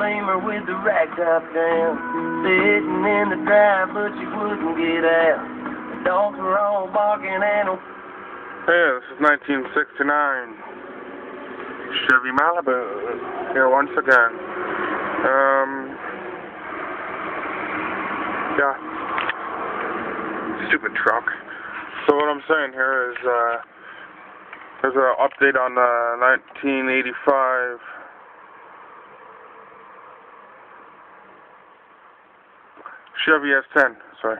Beamer with the rag top down, sitting in the drive, but you wouldn't get out. The dogs were all barking and hey, this is 1969 Chevy Malibu here once again. Yeah, stupid truck. So what I'm saying here is there's an update on the 1985 Chevy S10, sorry.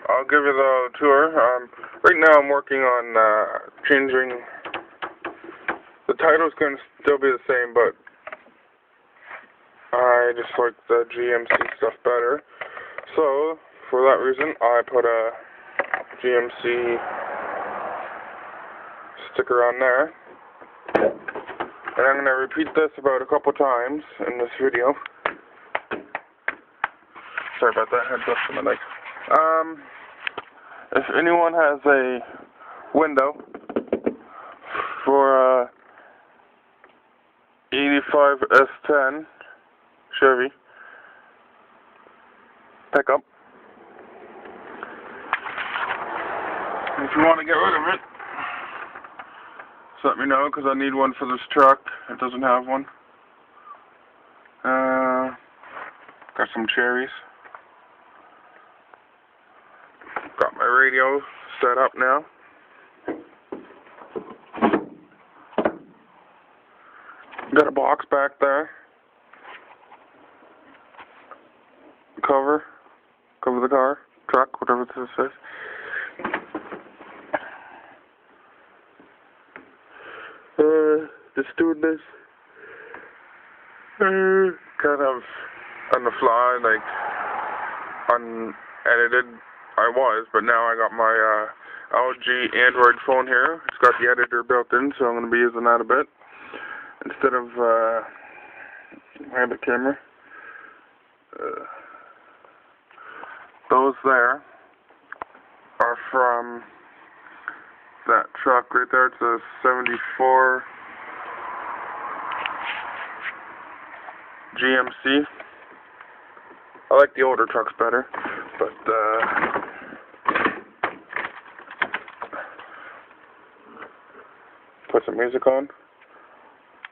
I'll give you the tour. Right now I'm working on changing. The title's going to still be the same, but I just like the GMC stuff better. So, for that reason, I put a GMC sticker on there. And I'm going to repeat this about a couple times in this video. Sorry about that, I had dust on my leg. If anyone has a window for 85 S10 Chevy pickup, if you want to get rid of it, just let me know, because I need one for this truck. It doesn't have one. Got some cherries. Got my radio set up now. Got a box back there. Cover the car, truck, whatever this is. Just doing this kind of on the fly, like unedited. I was, but now I got my LG Android phone here. It's got the editor built in, so I'm going to be using that a bit instead of my other camera. Those there are from that truck right there. It's a 74 GMC. I like the older trucks better, but put some music on.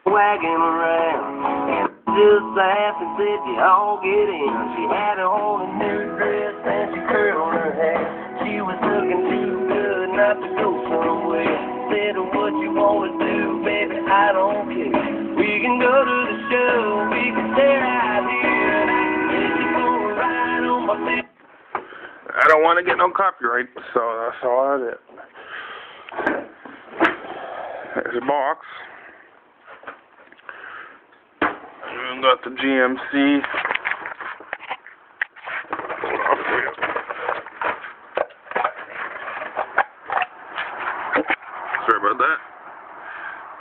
wagging around, just laughed and said, "You all get in." She had on a new dress and she curled her hair. She was looking too good not to go somewhere. Said, "What you wanna do, baby? I don't care. We can go to the show, we can stay right here. Said you gonna ride on my bed." I don't want to get no copyright, so that's all I did. There's a box. And got the GMC. Sorry about that.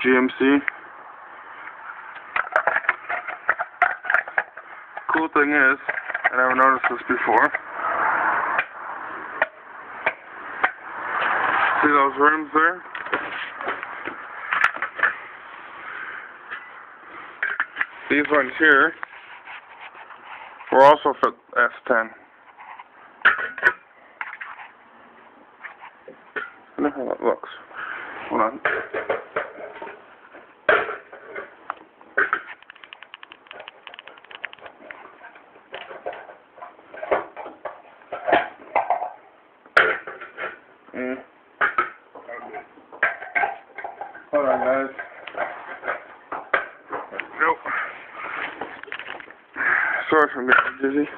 GMC. Cool thing is, I never noticed this before. See those rims there? These ones here were also for S10. I wonder how that looks. Hold on. Hold on, guys. Nope. Sorry if I'm getting dizzy.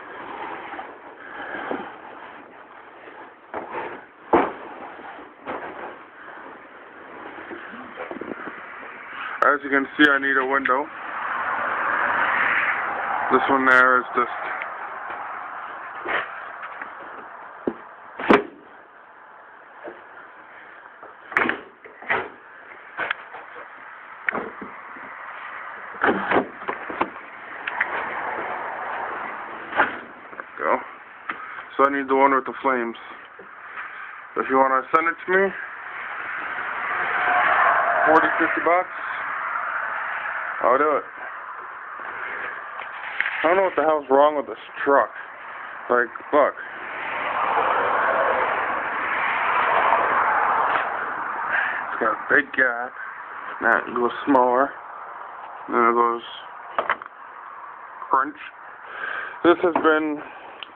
As you can see, I need a window. This one there is just go. So I need the one with the flames. If you want to send it to me, $40, $50. I'll do it. I don't know what the hell's wrong with this truck. Like, look. It's got a big gap. Now it goes smaller. Then it goes crunch. This has been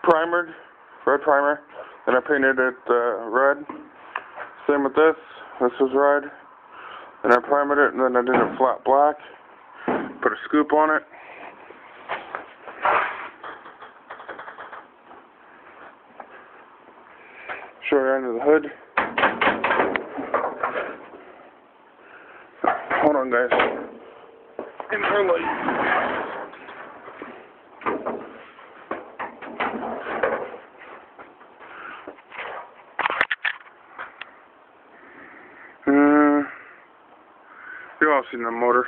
primered, red primer. Then I painted it red. Same with this. This was red. Then I primered it, and then I did it flat black. Put a scoop on it. Show you under the hood. Hold on, guys. In her light. You all seen the motor.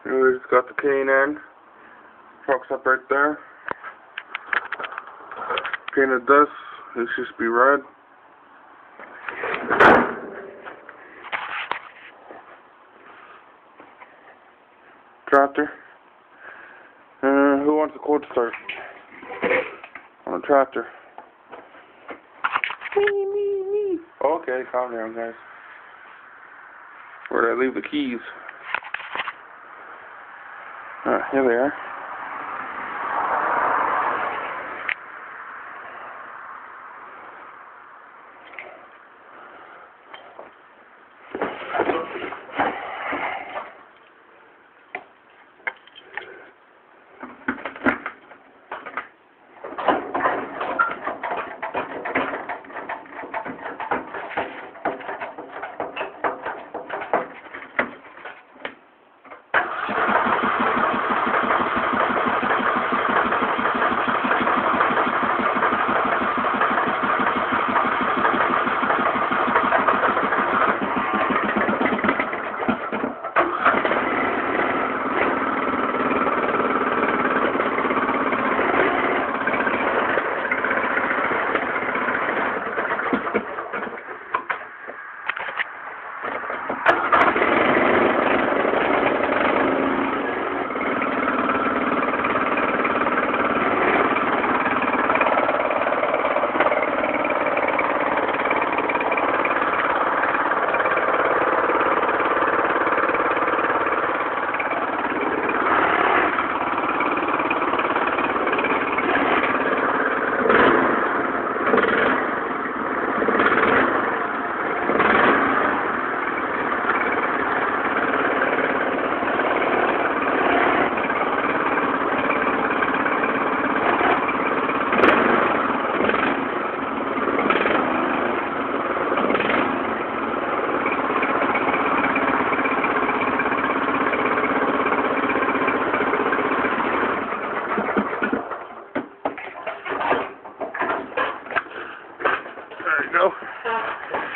It's got the K&N. Truck's up right there. Painted this. This used to be red. Tractor. Who wants a cold start on a tractor? Me. Okay, calm down, guys. Where did I leave the keys? Here they are.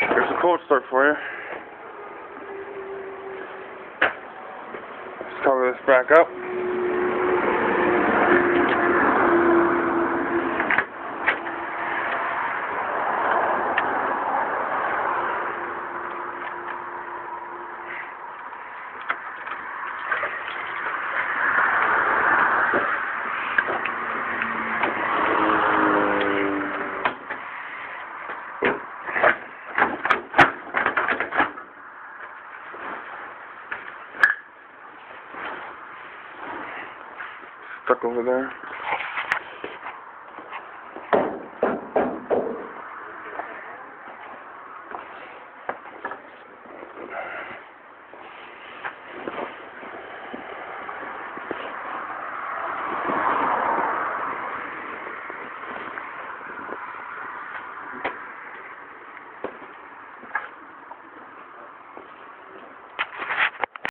Here's a cold start for you. Let's cover this back up. Stuck over there.